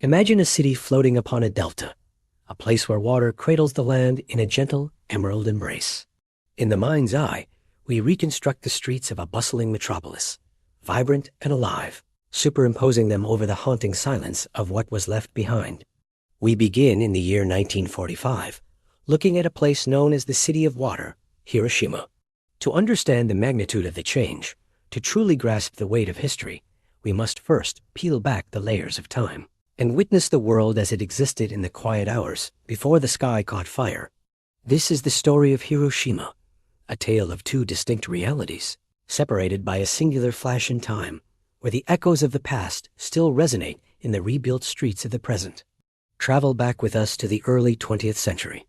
Imagine a city floating upon a delta, a place where water cradles the land in a gentle emerald embrace. In the mind's eye, we reconstruct the streets of a bustling metropolis, vibrant and alive, superimposing them over the haunting silence of what was left behind. We begin in the year 1945, looking at a place known as the City of Water, Hiroshima. To understand the magnitude of the change, to truly grasp the weight of history, we must first peel back the layers of time and witness the world as it existed in the quiet hours before the sky caught fire. This is the story of Hiroshima, a tale of two distinct realities, separated by a singular flash in time, where the echoes of the past still resonate in the rebuilt streets of the present. Travel back with us to the early 20th century.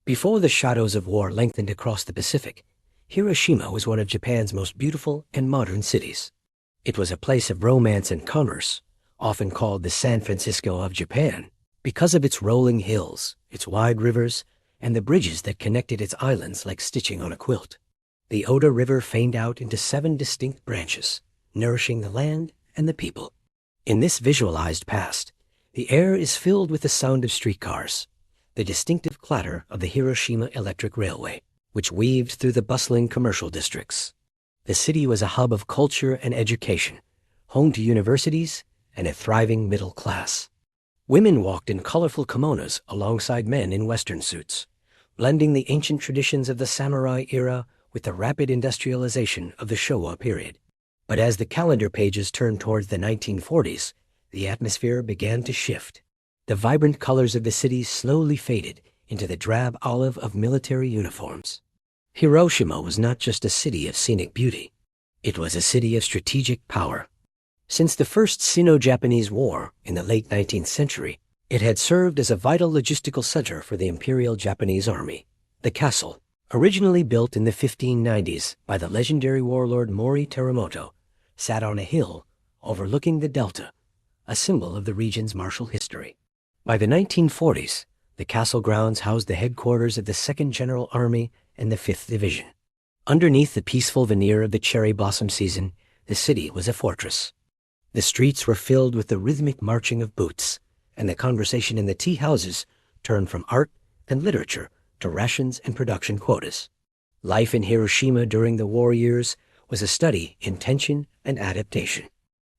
Before the shadows of war lengthened across the Pacific, Hiroshima was one of Japan's most beautiful and modern cities. It was a place of romance and commerce, often called the San Francisco of Japan, because of its rolling hills, its wide rivers, and the bridges that connected its islands like stitching on a quilt. The Oda River fanned out into 7 distinct branches, nourishing the land and the people. In this visualized past, the air is filled with the sound of streetcars, the distinctive clatter of the Hiroshima Electric Railway, which weaved through the bustling commercial districts. The city was a hub of culture and education, home to universities and a thriving middle class. Women walked in colorful kimonos alongside men in Western suits, blending the ancient traditions of the samurai era with the rapid industrialization of the Showa period. But as the calendar pages turned towards the 1940s, the atmosphere began to shift. The vibrant colors of the city slowly faded into the drab olive of military uniforms. Hiroshima was not just a city of scenic beauty. It was a city of strategic power. Since the First Sino-Japanese War in the late 19th century, it had served as a vital logistical center for the Imperial Japanese Army. The castle, originally built in the 1590s by the legendary warlord Mori Teramoto, sat on a hill overlooking the delta, a symbol of the region's martial history. By the 1940s, the castle grounds housed the headquarters of the 2nd General Army and the 5th Division. Underneath the peaceful veneer of the cherry blossom season, the city was a fortress. The streets were filled with the rhythmic marching of boots, and the conversation in the tea houses turned from art and literature to rations and production quotas. Life in Hiroshima during the war years was a study in tension and adaptation.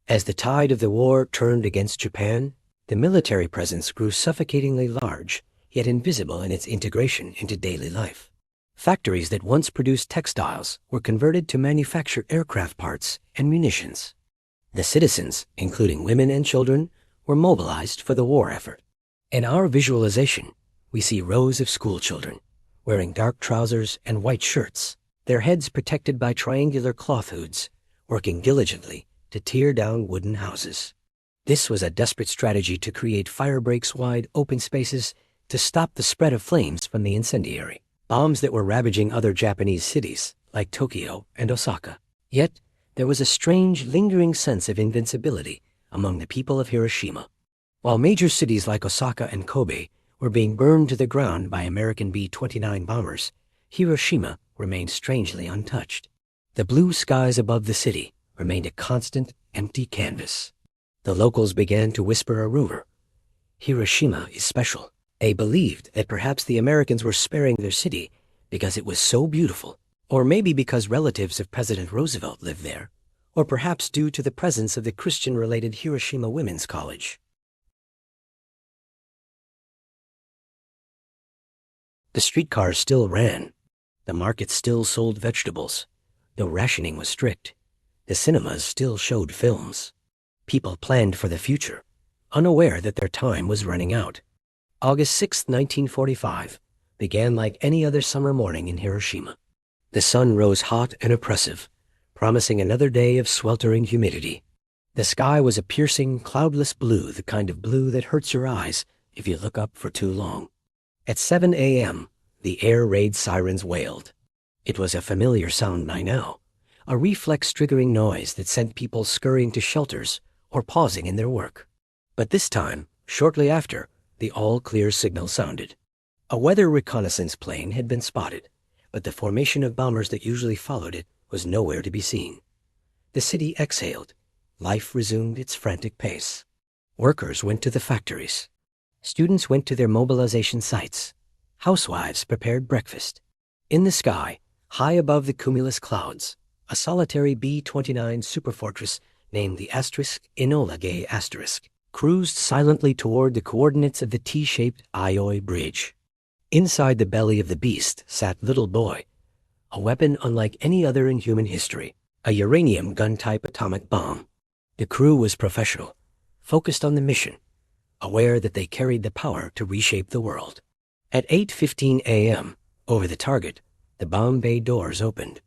As the tide of the war turned against Japan, the military presence grew suffocatingly large, yet invisible in its integration into daily life. Factories that once produced textiles were converted to manufacture aircraft parts and munitions. The citizens, including women and children, were mobilized for the war effort. In our visualization, we see rows of school children, wearing dark trousers and white shirts, their heads protected by triangular cloth hoods, working diligently to tear down wooden houses. This was a desperate strategy to create fire breaks-wide open spaces to stop the spread of flames from the incendiary bombs that were ravaging other Japanese cities, like Tokyo and Osaka. Yet, there was a strange, lingering sense of invincibility among the people of Hiroshima. While major cities like Osaka and Kobe were being burned to the ground by American B-29 bombers, Hiroshima remained strangely untouched. The blue skies above the city remained a constant, empty canvas. The locals began to whisper a rumor. Hiroshima is special. They believed that perhaps the Americans were sparing their city because it was so beautiful, or maybe because relatives of President Roosevelt lived there, or perhaps due to the presence of the Christian-related Hiroshima Women's College. The streetcars still ran. The markets still sold vegetables, though rationing was strict. The cinemas still showed films. People planned for the future, unaware that their time was running out. August 6, 1945, began like any other summer morning in Hiroshima. The sun rose hot and oppressive, promising another day of sweltering humidity. The sky was a piercing, cloudless blue, the kind of blue that hurts your eyes if you look up for too long. At 7 a.m., the air raid sirens wailed. It was a familiar sound by now, a reflex-triggering noise that sent people scurrying to shelters or pausing in their work. But this time, shortly after, the all-clear signal sounded. A weather reconnaissance plane had been spotted, but the formation of bombers that usually followed it was nowhere to be seen. The city exhaled. Life resumed its frantic pace. Workers went to the factories. Students went to their mobilization sites. Housewives prepared breakfast. In the sky, high above the cumulus clouds, a solitary B-29 superfortress named the Enola Gay cruised silently toward the coordinates of the T-shaped Aioi Bridge. Inside the belly of the beast sat Little Boy, a weapon unlike any other in human history, a uranium gun-type atomic bomb. The crew was professional, focused on the mission, aware that they carried the power to reshape the world. At 8:15 a.m., over the target, the bomb bay doors opened.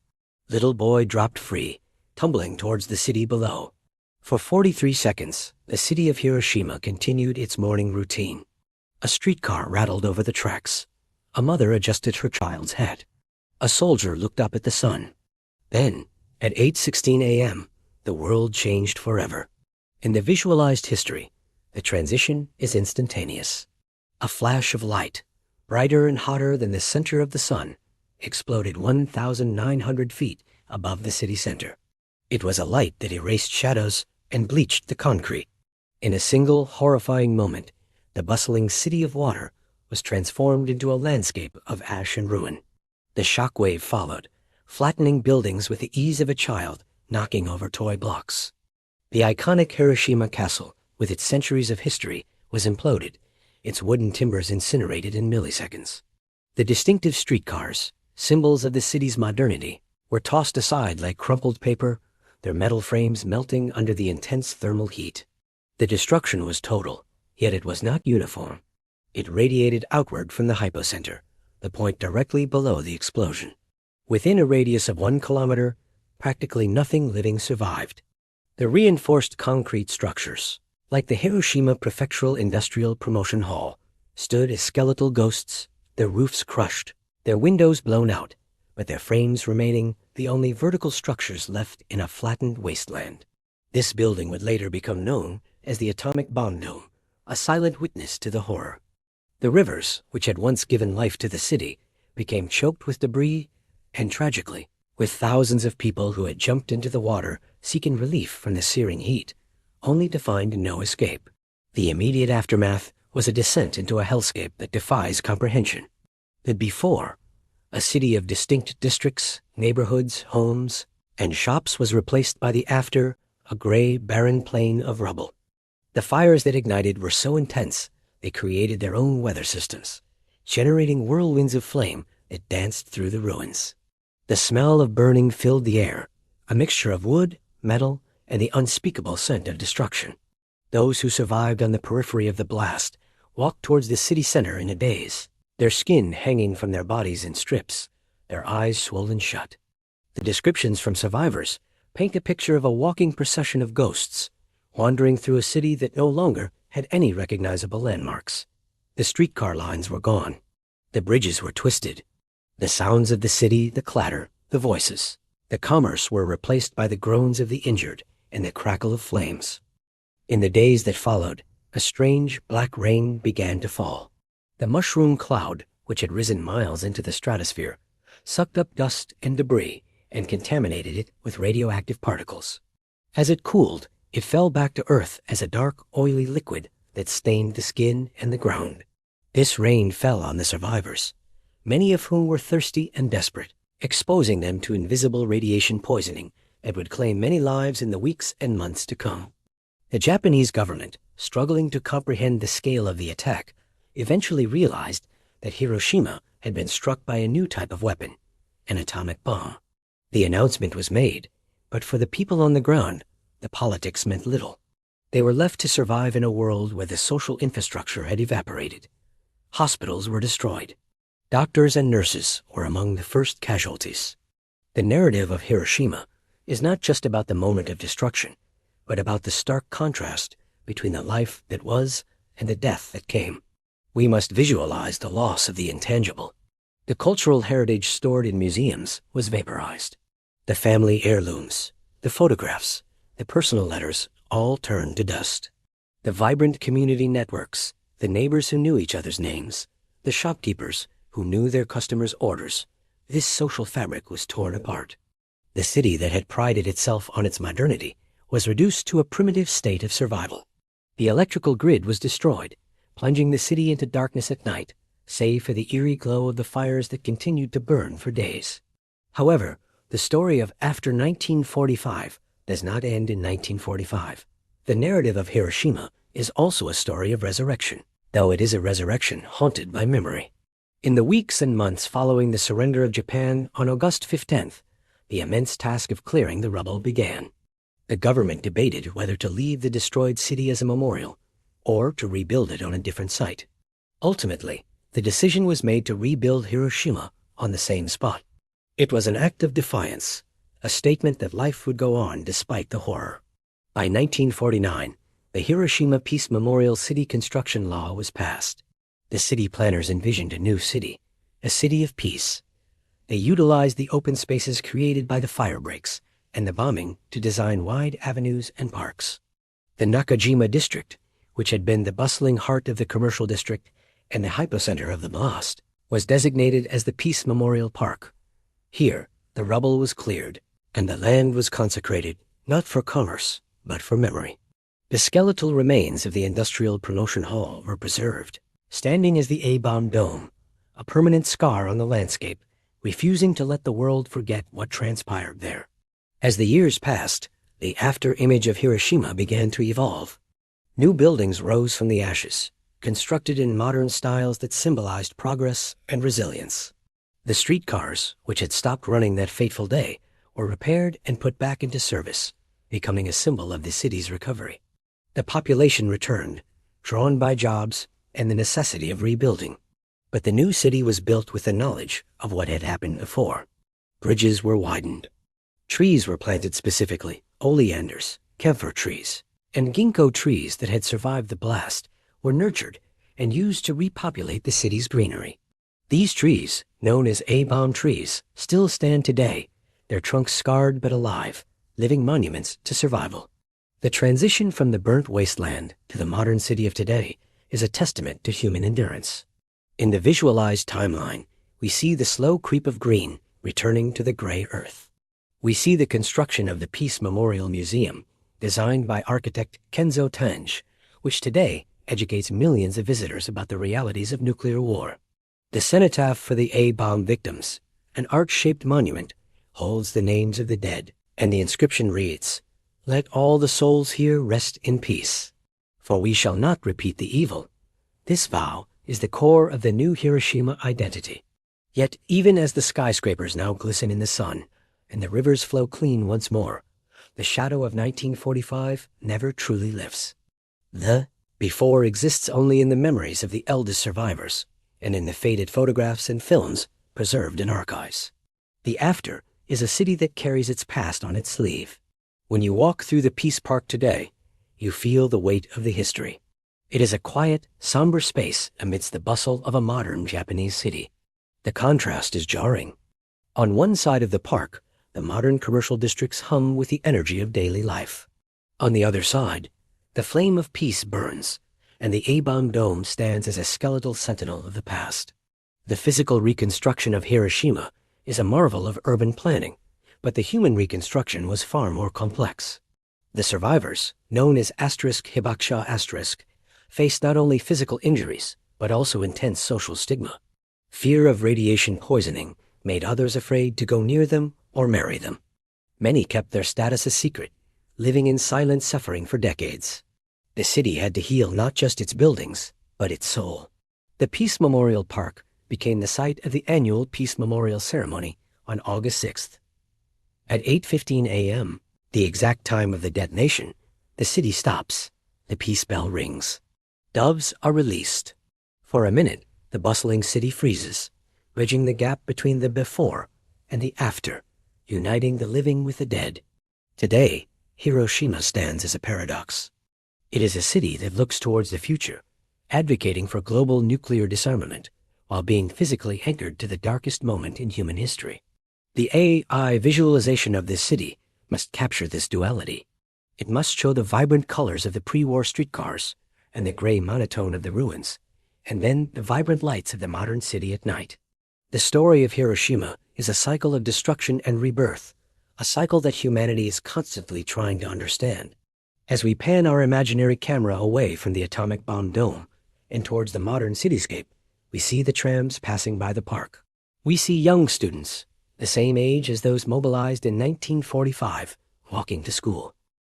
Little Boy dropped free, tumbling towards the city below. For 43 seconds, the city of Hiroshima continued its morning routine. A streetcar rattled over the tracks. A mother adjusted her child's hat. A soldier looked up at the sun. Then, at 8:16 a.m., the world changed forever. In the visualized history, the transition is instantaneous. A flash of light, brighter and hotter than the center of the sun, exploded 1,900 feet above the city center. It was a light that erased shadows and bleached the concrete. In a single horrifying moment, the bustling city of water was transformed into a landscape of ash and ruin. The shockwave followed, flattening buildings with the ease of a child knocking over toy blocks. The iconic Hiroshima castle, with its centuries of history, was imploded, its wooden timbers incinerated in milliseconds. The distinctive streetcars, symbols of the city's modernity, were tossed aside like crumpled paper, their metal frames melting under the intense thermal heat. The destruction was total, yet it was not uniform. It radiated outward from the hypocenter, the point directly below the explosion. Within a radius of 1 kilometer, practically nothing living survived. The reinforced concrete structures, like the Hiroshima Prefectural Industrial Promotion Hall, stood as skeletal ghosts, their roofs crushed, their windows blown out, but their frames remaining the only vertical structures left in a flattened wasteland. This building would later become known as the Atomic Bomb Dome, a silent witness to the horror. The rivers, which had once given life to the city, became choked with debris, and tragically, with thousands of people who had jumped into the water seeking relief from the searing heat, only to find no escape. The immediate aftermath was a descent into a hellscape that defies comprehension. The before, a city of distinct districts, neighborhoods, homes, and shops, was replaced by the after, a gray, barren plain of rubble. The fires that ignited were so intense they created their own weather systems, generating whirlwinds of flame that danced through the ruins. The smell of burning filled the air, a mixture of wood, metal, and the unspeakable scent of destruction. Those who survived on the periphery of the blast walked towards the city center in a daze, their skin hanging from their bodies in strips, their eyes swollen shut. The descriptions from survivors paint a picture of a walking procession of ghosts, wandering through a city that no longer had any recognizable landmarks. The streetcar lines were gone. The bridges were twisted. The sounds of the city, the clatter, the voices, the commerce were replaced by the groans of the injured and the crackle of flames. In the days that followed, a strange black rain began to fall. The mushroom cloud, which had risen miles into the stratosphere, sucked up dust and debris and contaminated it with radioactive particles. As it cooled, it fell back to Earth as a dark, oily liquid that stained the skin and the ground. This rain fell on the survivors, many of whom were thirsty and desperate, exposing them to invisible radiation poisoning that would claim many lives in the weeks and months to come. The Japanese government, struggling to comprehend the scale of the attack, eventually realized that Hiroshima had been struck by a new type of weapon, an atomic bomb. The announcement was made, but for the people on the ground, the politics meant little. They were left to survive in a world where the social infrastructure had evaporated. Hospitals were destroyed. Doctors and nurses were among the first casualties. The narrative of Hiroshima is not just about the moment of destruction, but about the stark contrast between the life that was and the death that came. We must visualize the loss of the intangible. The cultural heritage stored in museums was vaporized. The family heirlooms, the photographs, the personal letters all turned to dust. The vibrant community networks, the neighbors who knew each other's names, the shopkeepers who knew their customers' orders, this social fabric was torn apart. The city that had prided itself on its modernity was reduced to a primitive state of survival. The electrical grid was destroyed, plunging the city into darkness at night, save for the eerie glow of the fires that continued to burn for days. However, the story of after 1945 does not end in 1945. The narrative of Hiroshima is also a story of resurrection, though it is a resurrection haunted by memory. In the weeks and months following the surrender of Japan on August 15th, the immense task of clearing the rubble began. The government debated whether to leave the destroyed city as a memorial or to rebuild it on a different site. Ultimately, the decision was made to rebuild Hiroshima on the same spot. It was an act of defiance, a statement that life would go on despite the horror. By 1949, the Hiroshima Peace Memorial City Construction Law was passed. The city planners envisioned a new city, a city of peace. They utilized the open spaces created by the fire breaks and the bombing to design wide avenues and parks. The Nakajima district, which had been the bustling heart of the commercial district and the hypocenter of the blast, was designated as the Peace Memorial Park. Here, the rubble was cleared, and the land was consecrated not for commerce, but for memory. The skeletal remains of the Industrial Promotion Hall were preserved, standing as the A-bomb dome, a permanent scar on the landscape, refusing to let the world forget what transpired there. As the years passed, the after-image of Hiroshima began to evolve. New buildings rose from the ashes, constructed in modern styles that symbolized progress and resilience. The streetcars, which had stopped running that fateful day, were repaired and put back into service, becoming a symbol of the city's recovery. The population returned, drawn by jobs and the necessity of rebuilding. But the new city was built with the knowledge of what had happened before. Bridges were widened. Trees were planted specifically, oleanders, camphor trees, and ginkgo trees that had survived the blast were nurtured and used to repopulate the city's greenery. These trees, known as A-bomb trees, still stand today, their trunks scarred but alive, living monuments to survival. The transition from the burnt wasteland to the modern city of today is a testament to human endurance. In the visualized timeline, we see the slow creep of green returning to the gray earth. We see the construction of the Peace Memorial Museum, designed by architect Kenzo Tange, which today educates millions of visitors about the realities of nuclear war. The cenotaph for the A-bomb victims, an arch-shaped monument, holds the names of the dead, and the inscription reads, "Let all the souls here rest in peace, for we shall not repeat the evil." This vow is the core of the new Hiroshima identity. Yet even as the skyscrapers now glisten in the sun and the rivers flow clean once more, the shadow of 1945 never truly lifts. The before exists only in the memories of the eldest survivors and in the faded photographs and films preserved in archives. The after is a city that carries its past on its sleeve. When you walk through the Peace Park today, you feel the weight of the history. It is a quiet, somber space amidst the bustle of a modern Japanese city. The contrast is jarring. On one side of the park, the modern commercial districts hum with the energy of daily life. On the other side, the flame of peace burns, and the A-bomb dome stands as a skeletal sentinel of the past. The physical reconstruction of Hiroshima is a marvel of urban planning, but the human reconstruction was far more complex. The survivors, known as *Hibakusha*, faced not only physical injuries, but also intense social stigma. Fear of radiation poisoning made others afraid to go near them or marry them. Many kept their status a secret, living in silent suffering for decades. The city had to heal not just its buildings, but its soul. The Peace Memorial Park became the site of the annual Peace Memorial Ceremony on August 6th. At 8:15 a.m., the exact time of the detonation, the city stops. The peace bell rings. Doves are released. For a minute, the bustling city freezes, bridging the gap between the before and the after, uniting the living with the dead. Today, Hiroshima stands as a paradox. It is a city that looks towards the future, advocating for global nuclear disarmament, while being physically anchored to the darkest moment in human history. The AI visualization of this city must capture this duality. It must show the vibrant colors of the pre-war streetcars and the gray monotone of the ruins, and then the vibrant lights of the modern city at night. The story of Hiroshima is a cycle of destruction and rebirth, a cycle that humanity is constantly trying to understand. As we pan our imaginary camera away from the atomic bomb dome and towards the modern cityscape, we see the trams passing by the park. We see young students, the same age as those mobilized in 1945, walking to school.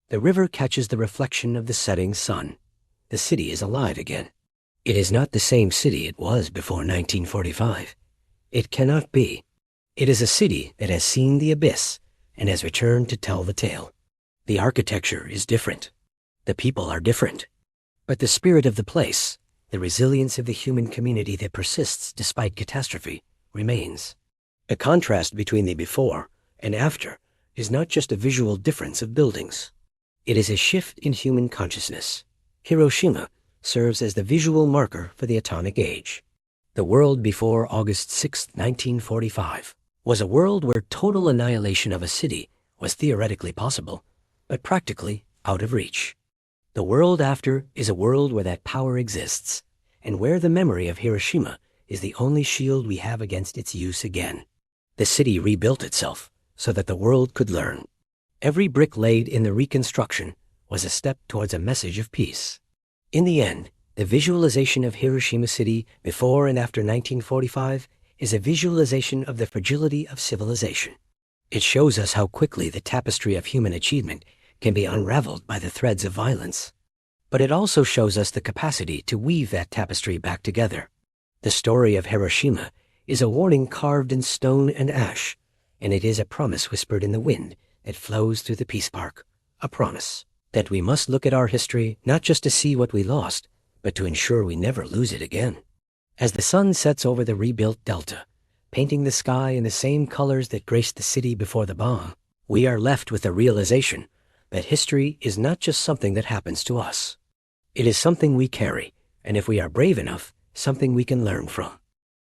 The river catches the reflection of the setting sun. The city is alive again. It is not the same city it was before 1945. It cannot be. It is a city that has seen the abyss and has returned to tell the tale. The architecture is different. The people are different. But the spirit of the place, the resilience of the human community that persists despite catastrophe, remains. A contrast between the before and after is not just a visual difference of buildings. It is a shift in human consciousness. Hiroshima serves as the visual marker for the atomic age. The world before August 6, 1945, was a world where total annihilation of a city was theoretically possible, but practically out of reach. The world after is a world where that power exists, and where the memory of Hiroshima is the only shield we have against its use again. The city rebuilt itself so that the world could learn. Every brick laid in the Reconstruction was a step towards a message of peace. In the end, the visualization of Hiroshima City before and after 1945 is a visualization of the fragility of civilization. It shows us how quickly the tapestry of human achievement can be unraveled by the threads of violence. But it also shows us the capacity to weave that tapestry back together. The story of Hiroshima is a warning carved in stone and ash, and it is a promise whispered in the wind that flows through the Peace Park, a promise that we must look at our history not just to see what we lost, but to ensure we never lose it again. As the sun sets over the rebuilt delta, painting the sky in the same colors that graced the city before the bomb, we are left with the realization that history is not just something that happens to us. It is something we carry, and if we are brave enough, something we can learn from.